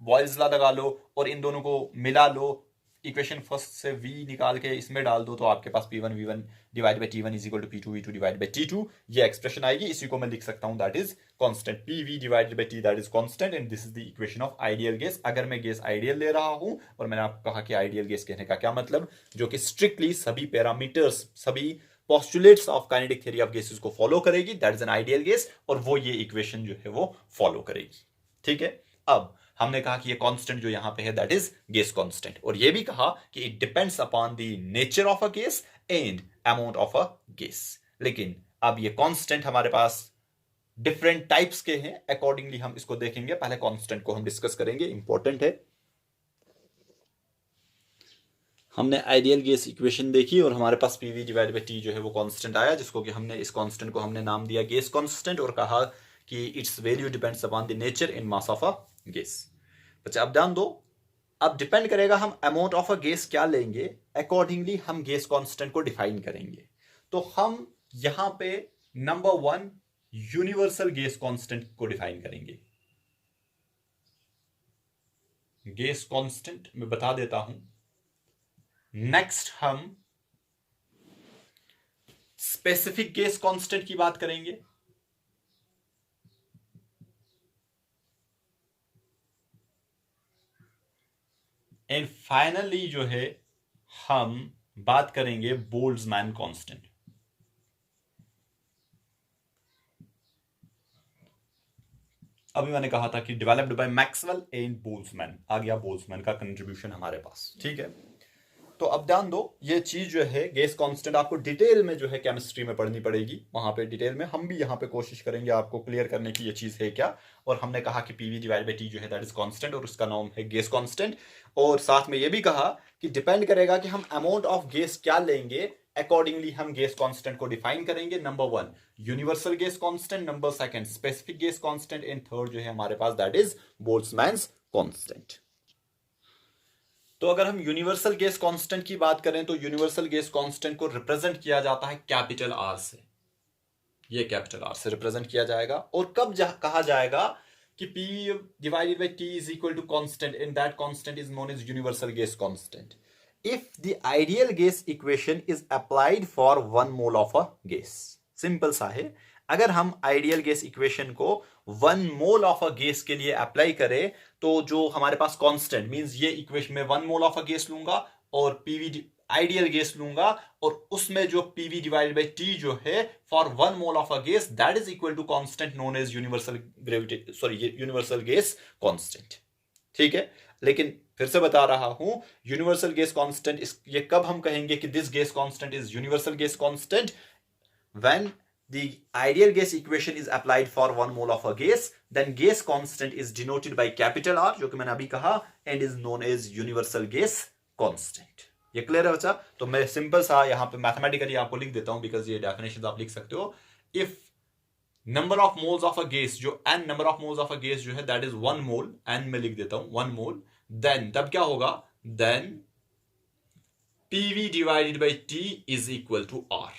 बॉयल्स लॉ लगा लो, और इन दोनों को मिला लो, इक्वेशन फर्स्ट से V निकाल के इसमें डाल दो, तो आपके पास P1 V1 divide by T1 is equal to P2 V2 divide by T2, ये एक्सप्रेशन आएगी। इसी को मैं लिख सकता हूं that is constant, PV divided by T that is constant, and this is the equation of ideal gas. अगर मैं गैस आइडियल ले रहा हूं, और मैंने आपको कहा कि आइडियल गैस कहने का क्या मतलब, जो कि स्ट्रिक्टली सभी पैरामीटर्स, सभी postulates of kinetic theory of gases को फॉलो करेगी, that is an ideal gas, और वो ये इक्वेशन जो है वो फॉलो करेगी। ठीक है, अब हमने कहा कि ये कांस्टेंट जो यहां पे है दैट इज गैस कांस्टेंट, और ये भी कहा कि it depends upon the nature of a gas and amount of a gas. लेकिन अब ये कांस्टेंट हमारे पास डिफरेंट टाइप्स के हैं, अकॉर्डिंगली हम इसको देखेंगे। पहले कांस्टेंट को हम डिस्कस करेंगे, इंपॉर्टेंट है। हमने आइडियल गैस इक्वेशन देखी और हमारे पास पीवी डिवाइड बाई टी जो है वो कांस्टेंट आया, जिसको कि हमने इस कांस्टेंट को हमने नाम दिया गैस कांस्टेंट, और कहा कि it's value depends upon the nature in mass of a gas. बच्चा अब ध्यान दो, अब डिपेंड करेगा हम अमाउंट ऑफ अ गैस क्या लेंगे, अकॉर्डिंगली हम गैस कांस्टेंट को डिफाइन करेंगे। तो हम यहां पे नंबर 1 यूनिवर्सल गैस कांस्टेंट को डिफाइन करेंगे। गैस कांस्टेंट मैं बता देता हूं। नेक्स्ट हम स्पेसिफिक गैस कांस्टेंट की बात करेंगे। एंड फाइनली जो है हम बात करेंगे बोल्ट्जमैन कांस्टेंट। अभी मैंने कहा था कि developed by Maxwell and Boltzmann, आ गया बोल्ट्जमैन का कंट्रीब्यूशन हमारे पास। ठीक है, तो अब ध्यान दो, ये चीज जो है गैस कांस्टेंट आपको डिटेल में जो है केमिस्ट्री में पढ़नी पड़ेगी, वहां पे डिटेल में हम भी यहाँ पे कोशिश करेंगे आपको क्लियर करने की ये चीज है क्या। और हमने कहा कि पीवी डिवाइड बाई टी जो है दैट इज कांस्टेंट, और उसका नाम है गैस कांस्टेंट। और साथ में ये भी कहा कि डिपेंड करेगा कि हम अमाउंट ऑफ गैस क्या लेंगे, अकॉर्डिंगली हम गैस कांस्टेंट को डिफाइन करेंगे। Number 1 universal gas constant, number 2 specific gas constant, and third जो है हमारे पास दैट इज बोल्ट्जमैन्स कांस्टेंट। तो अगर हम यूनिवर्सल गैस कांस्टेंट की बात करें तो यूनिवर्सल गैस कांस्टेंट को रिप्रेजेंट किया जाता है कैपिटल आर से। ये कैपिटल आर से रिप्रेजेंट किया जाएगा। और कब कहा जाएगा कि P divided by T is equal to constant, and that constant is known as universal gas constant if the ideal gas equation is applied for 1 mole of a gas। Simple सा है, अगर हम आइडियल गैस इक्वेशन को 1 mole of a gas के लिए apply करें तो जो हमारे पास कांस्टेंट मींस ये इक्वेशन में 1 मोल ऑफ अ गैस लूंगा और पीवी आइडियल गैस लूंगा, और उसमें जो पीवी डिवाइडेड बाय टी जो है for 1 mole of a gas that is equal to constant known as universal gas constant. ठीक है, लेकिन फिर से बता रहा हूं, यूनिवर्सल गैस कांस्टेंट ये कब हम कहेंगे कि this gas constant is universal gas constant, when the ideal gas equation is applied for 1 mole of a gas, then gas constant is denoted by capital R, जो कि मैंने अभी कहा, and is known as universal gas constant। ये clear है बच्चा? तो मैं सिंपल सा यहाँ पे मैथमेटिकली आपको लिख देता हूं, बिकॉज ये डेफिनेशन आप लिख सकते हो। If number of moles of a gas, जो n number of moles of a gas जो है दैट इज 1 मोल, n में लिख देता हूं 1 मोल, देन तब क्या होगा, then PV divided by T is equal to R।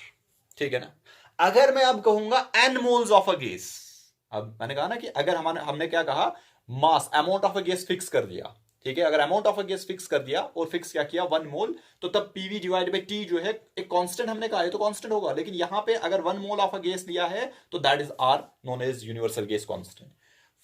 ठीक है ना? अगर मैं अब कहूंगा n moles of a gas, अब मैंने कहा ना कि अगर हमने क्या कहा, mass amount of a gas fix कर दिया। ठीक है, अगर amount of a gas fix कर दिया और फिक्स क्या किया 1 मोल, तो तब पीवी डिवाइड बाई टी जो है एक कांस्टेंट हमने कहा है तो कांस्टेंट होगा, लेकिन यहां पे अगर 1 मोल ऑफ अ गैस लिया है तो that is R known as universal gas constant.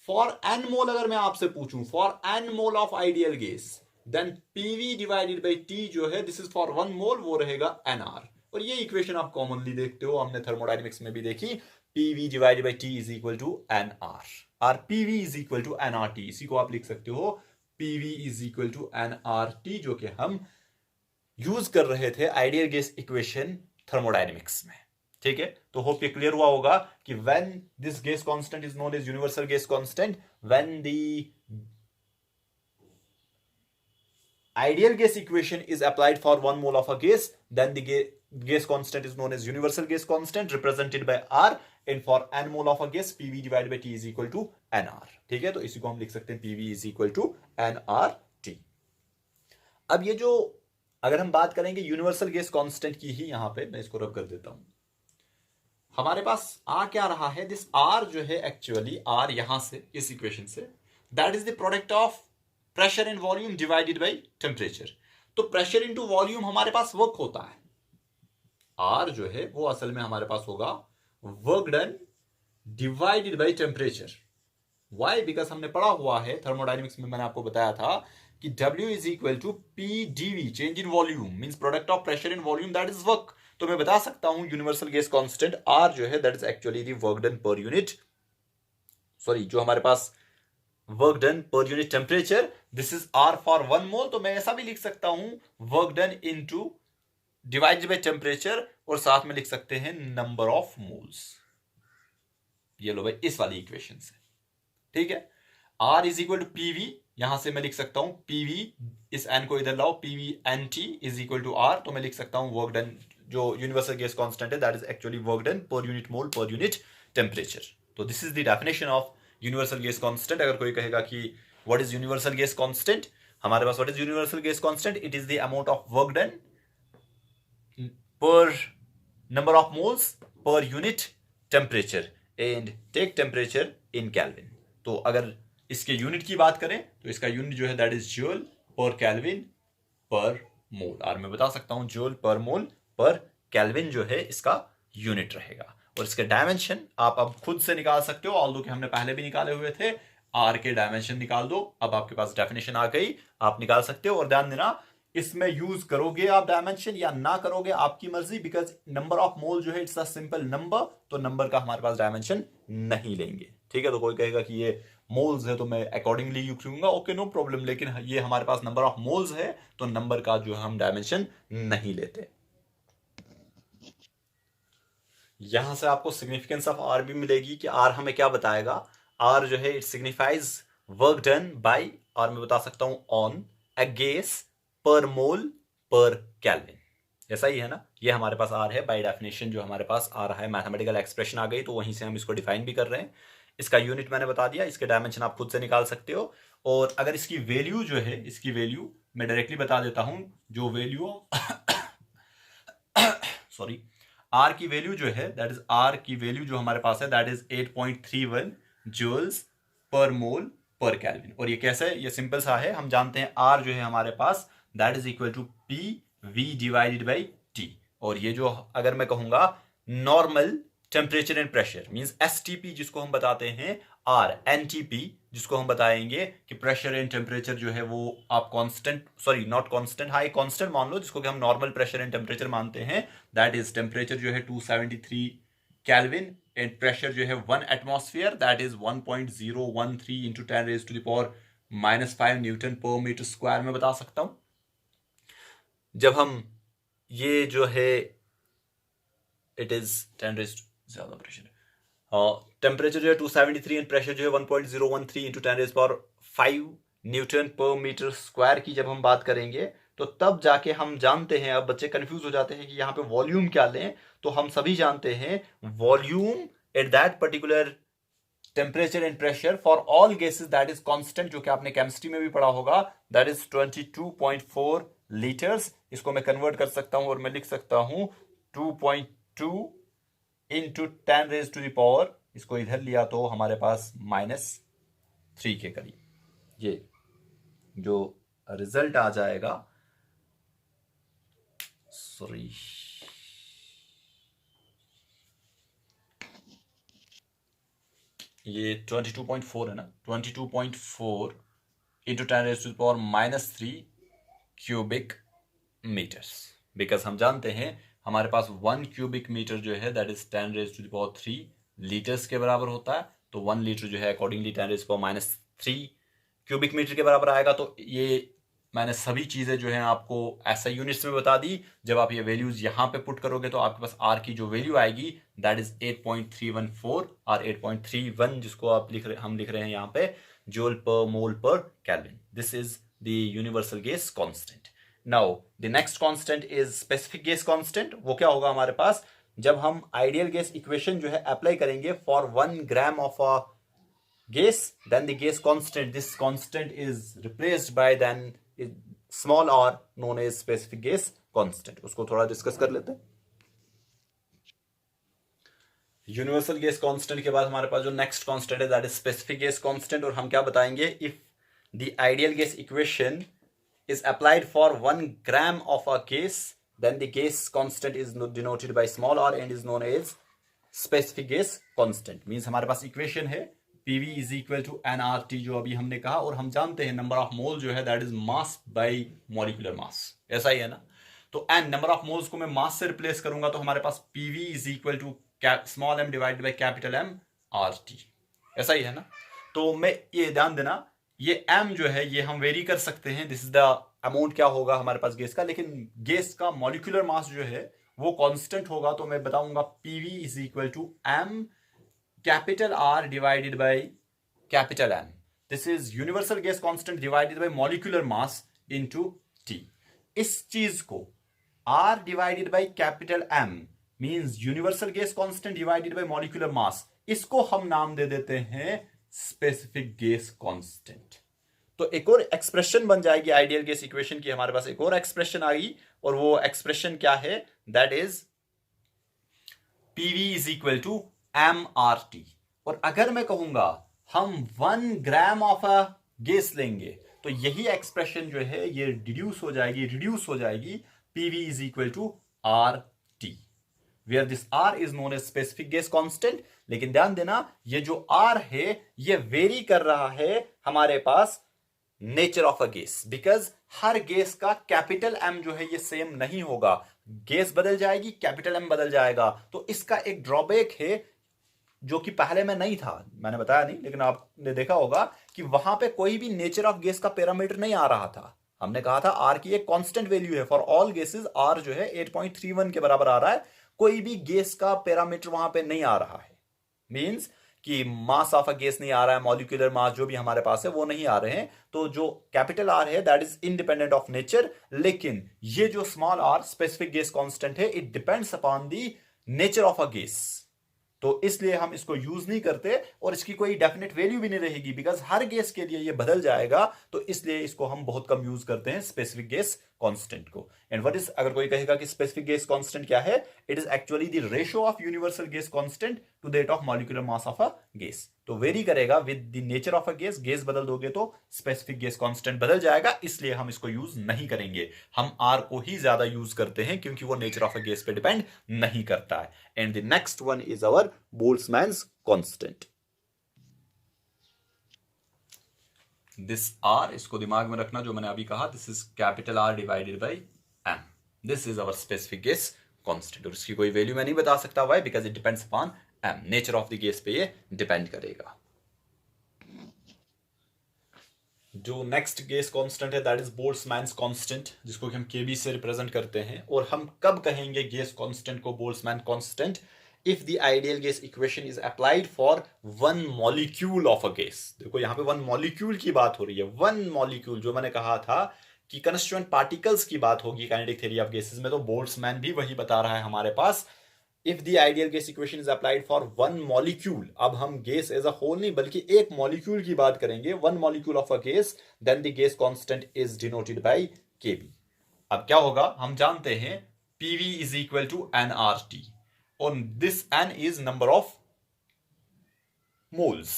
For n mole अगर मैं आपसे पूछूं, for n mole of ideal gas, then PV divided by T जो है दिस इज फॉर 1 मोल, वो रहेगा nr। और ये इक्वेशन आप कॉमनली देखते हो, हमने थर्मोडायनेमिक्स में भी देखी, PV divided by T is equal to nr, और PV is equal to nrt। इसी को आप लिख सकते हो PV is equal to nrt, जो कि हम यूज कर रहे थे आइडियल गैस इक्वेशन थर्मोडायनेमिक्स में। ठीक है, तो होप ये क्लियर हुआ होगा कि when this gas constant is known as universal gas constant, when the ideal gas equation is applied for 1 mole of a gas, then the gas constant is known as universal gas constant represented by R, and for n mole of a gas PV divided by T is equal to nR। ठीक है, तो इसी को हम लिख सकते हैं PV is equal to nRT। अब ये जो अगर हम बात करेंगे यूनिवर्सल गैस कांस्टेंट की ही, यहां पे मैं इसको रब कर देता हूं, हमारे पास आ क्या रहा है, दिस R जो है एक्चुअली R यहां से इस इक्वेशन से, that is the product of pressure and volume divided by temperature. तो प्रेशर इंटू वॉल्यूम हमारे पास वर्क होता है, आर जो है वो असल में हमारे पास होगा work done divided by temperature. Why? Because हमने पढ़ा हुआ है थर्मोडायनेमिक्स में, मैंने आपको बताया था कि W is equal to P dV, change in volume means product of pressure and volume, that is work. तो मैं बता सकता हूं यूनिवर्सल गैस कांस्टेंट R जो है that is actually the work done per unit, sorry जो हमारे पास work done per unit temperature, this is R for 1 mole. तो मैं ऐसा भी लिख सकता हूं work done into divided by temperature, और साथ में लिख सकते हैं नंबर ऑफ मोल्स। ये लो भाई इस वाली इक्वेशन से, ठीक है। R is equal to PV, यहां से मैं लिख सकता हूं पीवी, इस एन को इधर लाओ, PV n T is equal to R, तो मैं लिख सकता हूं वर्क डन जो यूनिवर्सल गैस कांस्टेंट है that is actually work done per unit mole per unit temperature. तो this is the definition of universal gas constant. अगर कोई कहेगा कि what is universal gas constant, हमारे पास what is universal gas constant, it is the amount of work done per number of moles per unit temperature and take temperature in kelvin. तो अगर इसके unit की बात करें तो इसका यूनिट जो है that is joule per kelvin पर मोल। और मैं बता सकता हूं जूल पर मोल पर केल्विन जो है इसका यूनिट रहेगा। और इसके डायमेंशन आप अब खुद से निकाल सकते हो, ऑल्दो कि हमने पहले भी निकाले हुए थे। आर के डायमेंशन निकाल दो, अब आपके पास डेफिनेशन आ गई, आप निकाल सकते हो। और ध्यान देना इसमें यूज करोगे आप डायमेंशन या ना करोगे आपकी मर्जी, बिकॉज नंबर ऑफ मोल जो है इट्स अ सिंपल नंबर, तो नंबर का हमारे पास डायमेंशन नहीं लेंगे, ठीक है। तो कोई कहेगा कि ये मोल्स है तो मैं अकॉर्डिंगली यूज करूंगा, ओके नो प्रॉब्लम, लेकिन ये हमारे पास नंबर ऑफ मोल्स है तो नंबर का जो हम डायमेंशन नहीं लेते। यहां से आपको सिग्निफिकेंस ऑफ आर भी मिलेगी कि आर हमें क्या बताएगा। आर जो है it signifies work done by, और मैं बता सकता हूं ऑन अ गैस पर मोल पर केल्विन, ऐसा ही है ना। ये हमारे पास आर है बाय डेफिनेशन, जो हमारे पास आ रहा है मैथमेटिकल एक्सप्रेशन आ गई, तो वहीं से हम इसको डिफाइन भी कर रहे हैं। इसका यूनिट मैंने बता दिया, इसके डायमेंशन आप खुद से निकाल सकते हो। और अगर इसकी वैल्यू जो है, इसकी वैल्यू मैं डायरेक्टली बता देता हूं, जो वैल्यू सॉरी आर की वैल्यू जो है दैट इज आर की वैल्यू जो हमारे पास है दैट इज 8.31 जूल्स पर मोल पर केल्विन। और ये कैसे, ये सिंपल सा है, हम जानते हैं आर जो है हमारे पास that is equal to P V divided by T. और ये जो अगर मैं कहूंगा normal temperature and pressure means STP जिसको हम बताते हैं, आर एनटीपी जिसको हम बताएंगे कि प्रेशर एंड टेम्परेचर जो है वो आप कांस्टेंट, सॉरी नॉट कांस्टेंट, हाँ एक कांस्टेंट मान लो जिसको कि हम नॉर्मल प्रेशर एंड टेम्परेचर मानते हैं। दैट इज टेम्परेचर जो है 273 केल्विन एंड प्रेशर जो है 1 atmosphere that is 1.013 into 10 raise to the power -5 newton per metre square में बता सकता हूं। जब हम ये जो है इट इज 10 रेज ज्यादा प्रेशर, टेम्परेचर जो है 273 एंड प्रेशर जो है 1.013 into 10 raise power 5 newton per metre square की जब हम बात करेंगे तो तब जाके हम जानते हैं, अब बच्चे कंफ्यूज हो जाते हैं कि यहाँ पे वॉल्यूम क्या लें। तो हम सभी जानते हैं volume at that particular temperature and pressure for all gases that is constant, जो कि आपने केमिस्ट्री में भी पढ़ा होगा, दैट इज 22.4 लीटर्स। इसको मैं कन्वर्ट कर सकता हूं और मैं लिख सकता हूं 2.2 into 10 raise to the power, इसको इधर लिया तो हमारे पास -3 के करीब ये जो रिजल्ट आ जाएगा, सॉरी ये 22.4 है ना, 22.4 into 10 raise to the power -3 cubic metres. Because हम जानते हैं हमारे पास 1 क्यूबिक मीटर जो है that is 10 raise to the power 3 litres के बराबर होता है। तो 1 लीटर जो है accordingly 10 raise to power -3 cubic metre के बराबर आएगा। तो ये मैंने सभी चीजें जो है आपको ऐसा यूनिट्स में बता दी। जब आप ये वैल्यूज यहां पे पुट करोगे तो आपके पास आर की जो वैल्यू आएगी दैट इज 8.314 और 8.31 जिसको आप हम लिख रहे हैं यहाँ पे जूल पर मोल पर kelvin. This is the universal gas constant. Now the next constant is specific gas constant. वो क्या होगा हमारे पास, जब हम आइडियल गैस इक्वेशन जो है अप्लाई करेंगे for 1 gram of a gas, then the gas constant, this constant is replaced by then small r known as specific gas constant। उसको थोड़ा डिस्कस कर लेते हैं। यूनिवर्सल गैस कांस्टेंट के बाद हमारे पास जो नेक्स्ट कांस्टेंट है that is specific gas constant. और हम क्या बताएंगे, if the ideal gas equation is applied for 1 gram of a gas, then the gas constant is denoted by small r and is known as specific gas constant। Means हमारे पास equation है PV is equal to nRT जो अभी हमने कहा, और हम जानते हैं नंबर ऑफ मोल जो है that is mass by molecular मास, ऐसा ही है ना। तो एन नंबर ऑफ मोल्स को मैं मास से रिप्लेस करूंगा तो हमारे पास PV is equal to small m divided by capital M R T. ऐसा ही है ना। तो मैं ये ध्यान देना, ये एम जो है ये हम वेरी कर सकते हैं, दिस इज द अमाउंट क्या होगा हमारे पास गैस का, लेकिन गैस का मॉलिक्यूलर मास जो है वो कांस्टेंट होगा। तो मैं बताऊंगा PV is equal to M capital R divided by capital M. This is universal gas constant divided by molecular mass into T. इस चीज को R divided by capital M means universal gas constant divided by molecular mass, इसको हम नाम दे देते हैं specific gas constant. तो एक और एक्सप्रेशन बन जाएगी आइडियल गैस इक्वेशन की, हमारे पास एक और एक्सप्रेशन आई, और वो एक्सप्रेशन क्या है, that is PV is equal to M R T. और अगर मैं कहूंगा हम 1 ग्राम ऑफ अ गैस लेंगे तो यही एक्सप्रेशन जो है ये रिड्यूस हो जाएगी PV is equal to R T, where this R is known as specific gas constant. लेकिन ध्यान देना ये जो आर है ये वेरी कर रहा है हमारे पास nature of a gas, because हर गैस का कैपिटल एम जो है ये सेम नहीं होगा, गैस बदल जाएगी, कैपिटल एम बदल जाएगा। तो इसका एक ड्रॉबैक है जो कि पहले में नहीं था, मैंने बताया नहीं, लेकिन आपने देखा होगा कि वहां पे कोई भी नेचर ऑफ गैस का पैरामीटर नहीं आ रहा था। हमने कहा था आर की एक कांस्टेंट वैल्यू है फॉर ऑल गैसेस, आर जो है 8.31 के बराबर आ रहा है, कोई भी गैस का पैरामीटर वहां पे नहीं आ रहा है, मींस कि मास ऑफ अ गैस नहीं आ रहा है, मॉलिक्यूलर मास जो भी हमारे पास है वो नहीं आ रहे हैं। तो जो कैपिटल आर है that is independent of nature, लेकिन ये जो small r specific gas constant है it depends upon the nature of a gas. तो इसलिए हम इसको यूज नहीं करते और इसकी कोई डेफिनेट वैल्यू भी नहीं रहेगी, बिकॉज हर गैस के लिए ये बदल जाएगा। तो इसलिए इसको हम बहुत कम यूज करते हैं स्पेसिफिक गैस कांस्टेंट को। एंड व्हाट इज, अगर कोई कहेगा कि स्पेसिफिक गैस कांस्टेंट क्या है, it is actually the ratio of universal gas constant to that of molecular mass of a gas. तो वेरी करेगा with the nature of a gas, gas बदल दोगे तो स्पेसिफिक गैस कांस्टेंट बदल जाएगा, इसलिए हम इसको यूज नहीं करेंगे। हम आर को ही ज्यादा यूज करते हैं क्योंकि वो नेचर ऑफ अ गैस पे डिपेंड नहीं करता है। And the next one is our Boltzmann's constant. This R, इसको दिमाग में रखना जो मैंने अभी कहा, this is capital R divided by M, this is our specific gas constant. और इसकी कोई वैल्यू मैं नहीं बता सकता, why, because it depends upon M, nature of the gas पे ये डिपेंड करेगा। जो नेक्स्ट गैस कांस्टेंट है दैट इज बोल्ट्जमैन्स कांस्टेंट, जिसको हम केबी से रिप्रेजेंट करते हैं। और हम कब कहेंगे गैस कांस्टेंट को Boltzmann constant, if the ideal gas equation is applied for one molecule of a gas। देखो यहाँ पे one molecule की बात हो रही है, one molecule, जो मैंने कहा था कि constituent particles की बात होगी kinetic theory of gases में, तो बोल्ट्जमैन भी वही बता रहा है हमारे पास, if the ideal gas equation is applied for one molecule। अब हम गैस एज अ होल नहीं बल्कि एक मॉलिक्यूल की बात करेंगे, one molecule of a gas, then the gas constant is denoted by Kb। अब क्या होगा, हम जानते हैं Pv is equal to nRT, और this n is number of moles।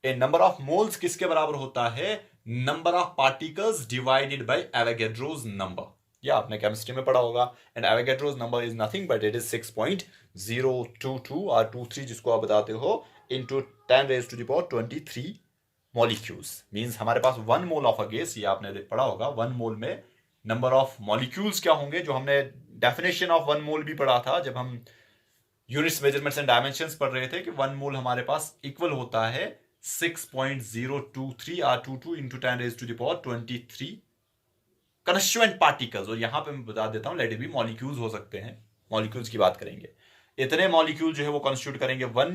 A number of moles किसके बराबर होता है, number of particles divided by Avogadro's number. ये आपने केमिस्ट्री में पढ़ा होगा। And Avogadro's number is nothing but it is 6.022 और 23 जिसको आप बताते हो into 10 raised to the power 23 molecules. Means हमारे पास 1 मोल ऑफ अ गैस, ये आपने पढ़ा होगा, 1 मोल में नंबर ऑफ मॉलिक्यूल्स क्या होंगे, जो हमने डेफिनेशन ऑफ 1 मोल भी पढ़ा था जब हम यूनिट्स, मेजरमेंट्स एंड डायमेंशंस पढ़ रहे थे, कि 1 मोल हमारे पास इक्वल होता है 6.023 R22 into 10 raised to the power 23 constituent particles. और यहां पे मैं बता देता हूं, लेट इट बी मॉलिक्यूल्स हो सकते हैं, मॉलिक्यूल्स की बात करेंगे, इतने मॉलिक्यूल जो है वो कंस्टिट्यूट करेंगे 1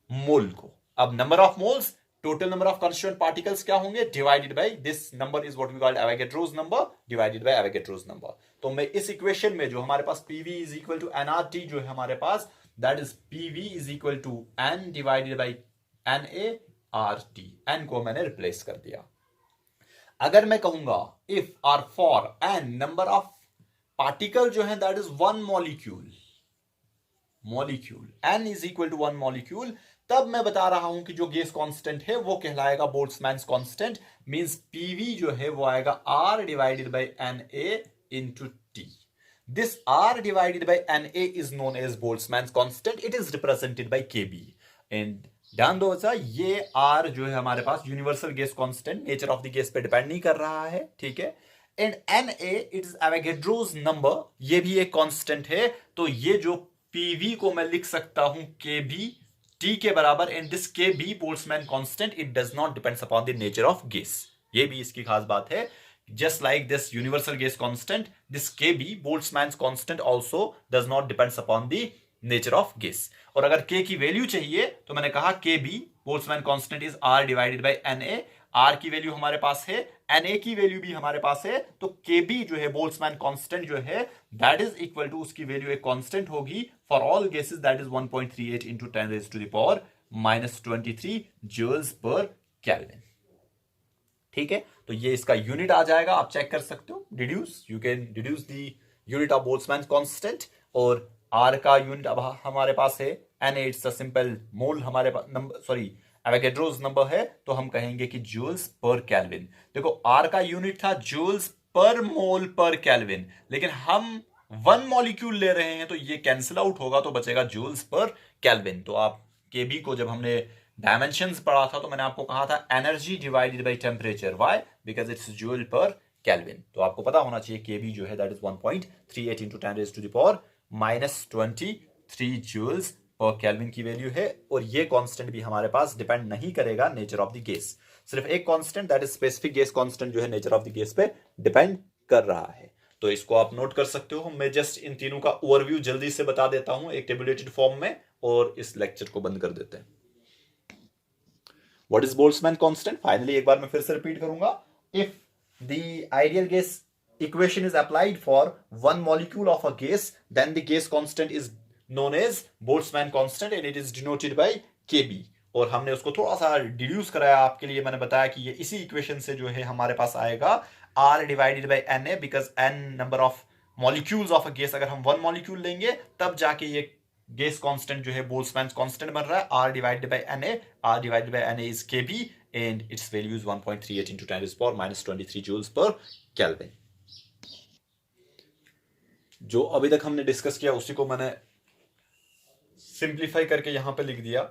मोल को। अब number of moles, total number of constituent particles क्या होंगे, divided by this number is what we called Avogadro's number, divided by Avogadro's number. तो मैं इस इक्वेशन में जो हमारे पास PV is equal to nRT जो है हमारे पास, that is PV is equal to n divided by NaRT, n को मैंने रिप्लेस कर दिया। अगर मैं कहूंगा if R for n number of particle जो है that is 1 molecule n is equal to 1 molecule, तब मैं बता रहा हूं कि जो गैस कांस्टेंट है वो कहलाएगा बोल्ट्जमैन्स कांस्टेंट। मींस PV जो है वो आएगा R divided by Na into T। This R divided by Na is known as Boltzmann's constant. It is represented by Kb। And ध्यान दो बच्चा, ये R जो है हमारे पास universal gas constant, nature of the gas पे डिपेंड नहीं कर रहा है, ठीक है। And Na it is Avogadro's number, ये भी एक कांस्टेंट है। तो ये जो PV को मैं लिख सकता हूं KB T के बराबर, and this KB Boltzmann constant it does not depends upon the nature of gas. ये भी इसकी खास बात है। Just like this universal gas constant, this Kb Boltzmann's constant also does not depends upon the nature of gas. और अगर K की value चाहिए तो मैंने कहा Kb Boltzmann constant is R divided by Na। R की वैल्यू हमारे पास है, Na की वैल्यू भी हमारे पास है, तो Kb जो है Boltzmann constant जो है that is equal to, उसकी वैल्यू एक कांस्टेंट होगी for all gases, that is 1.38 into 10 raised to the power minus 23 joules per Kelvin। ठीक है, तो ये इसका यूनिट आ जाएगा, आप चेक कर सकते हो, deduce, you can deduce the unit of Boltzmann constant. और आर का यूनिट अब हमारे पास है Na, it's a simple mole, हमारे पास नंबर, सॉरी एवोगैड्रोस नंबर है, तो हम कहेंगे कि जूल्स पर केल्विन। देखो आर का यूनिट था जूल्स पर मोल पर केल्विन, लेकिन हम 1 मॉलिक्यूल ले रहे हैं तो ये कैंसिल आउट होगा, तो बचेगा जूल्स पर केल्विन। तो आप केबी को जब हमने डायमेंशंस पढ़ा था तो मैंने आपको कहा था energy divided by temperature, why, because it's joule per kelvin. तो आपको पता होना चाहिए केबी जो है that is 1.38 into 10 raised to the power minus 23 joules per kelvin की वैल्यू है। और ये कांस्टेंट भी हमारे पास डिपेंड नहीं करेगा नेचर ऑफ द गैस, सिर्फ एक constant that is specific gas constant जो है नेचर ऑफ द गैस पे डिपेंड कर रहा है। तो इसको आप नोट कर सकते हो। मैं जस्ट इन तीनों का ओवरव्यू जल्दी से बता देता हूं एक टेबुलेटेड फॉर्म में, और इस लेक्चर को बंद कर देते हैं। What is Boltzmann constant? Finally, एक बार मैं फिर से रिपीट करूंगा। If the ideal gas equation is applied for one molecule of a gas, then the gas constant is known as Boltzmann constant and it is denoted by Kb। और हमने उसको थोड़ा सा डिड्यूस कराया आपके लिए, मैंने बताया कि ये इसी इक्वेशन से जो है हमारे पास आएगा R divided by Na, because n number of molecules of a gas, अगर हम 1 मॉलिक्यूल लेंगे तब जाके ये गैस कांस्टेंट जो है बोल्ट्जमैन कांस्टेंट बन रहा है। R divided by Na, R divided by Na is Kb and it's value is 1.38 into 10 raised to the power minus 23 joules per Kelvin। जो अभी तक हमने डिस्कस किया उसी को मैंने सिंप्लीफाई करके यहां पे लिख दिया।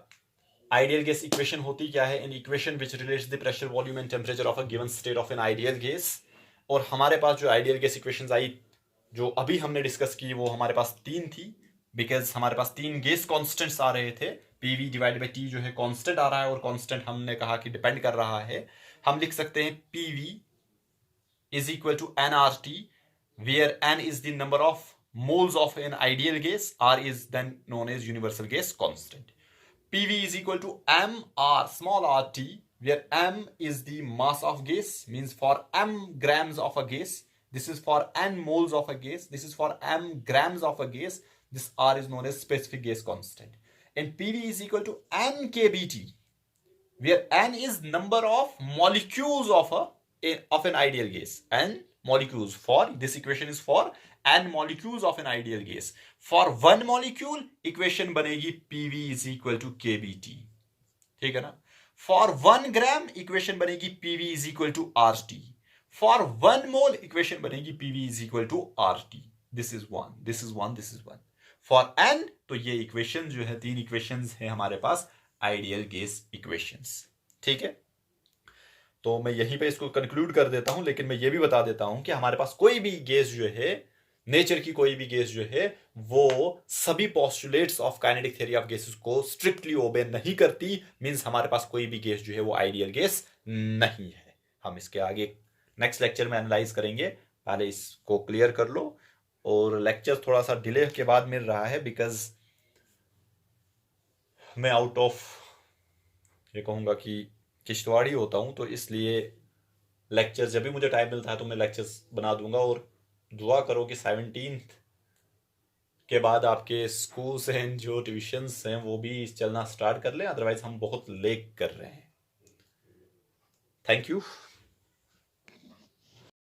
आइडियल गैस इक्वेशन होती क्या है? An equation which relates the pressure, volume and temperature of a given state of an ideal gas. और हमारे पास जो आइडियल गैस इक्वेशंस आई जो अभी हमने डिस्कस की वो हमारे पास 3 थी, बिकॉज हमारे पास 3 गैस कांस्टेंट्स आ रहे थे। पीवी डिवाइडेड बाय टी जो है कांस्टेंट आ रहा है, और कांस्टेंट हमने कहा कि डिपेंड कर रहा है। हम लिख सकते हैं PV is equal to NRT, where N is the number of moles of an ideal gas, R is then known as universal gas constant। PV is equal to mr small rt, where m is the mass of gas, means for m grams of a gas, this is for n moles of a gas, this is for m grams of a gas, this R is known as specific gas constant। And PV is equal to n kBT, where n is number of molecules of an ideal gas, n molecules, for this equation is for n molecules of an ideal gas। for 1 molecule equation बनेगी PV is equal to kBT, ठीक है ना। for 1 gram equation बनेगी PV is equal to RT। for 1 mole equation बनेगी PV is equal to RT। this is 1, this is 1, this is 1। for n तो ये equation जो है 3 इक्वेशंस है हमारे पास आइडियल गैस इक्वेशंस, ठीक है। तो मैं यहीं पे इसको कंक्लूड कर देता हूं, लेकिन मैं ये भी बता देता हूं कि हमारे पास कोई भी गैस जो है, नेचर की कोई भी गैस जो है, वो सभी postulates of kinetic theory of gases को स्ट्रिक्टली ओबे नहीं करती। मींस हमारे पास कोई भी गैस जो है वो आइडियल गैस नहीं है। हम इसके आगे नेक्स्ट लेक्चर में एनालाइज करेंगे, पहले इसको क्लियर कर लो। और लेक्चर थोड़ा सा डिले के बाद मिल रहा है, बिकॉज मैं आउट ऑफ, ये कहूँगा कि किश्तवाड़ी होता हूँ, तो इसलिए लेक्चर जब भी मुझे टाइम मिलता है तो मैं लेक्चर्स बना दूंगा। और दुआ करो कि 17th के बाद आपके स्कूल्स हैं, जो ट्यूशंस हैं, वो भी चलना स्टार्ट कर लें, अदरवाइज हम बहुत लेग कर रहे हैं। Thank you.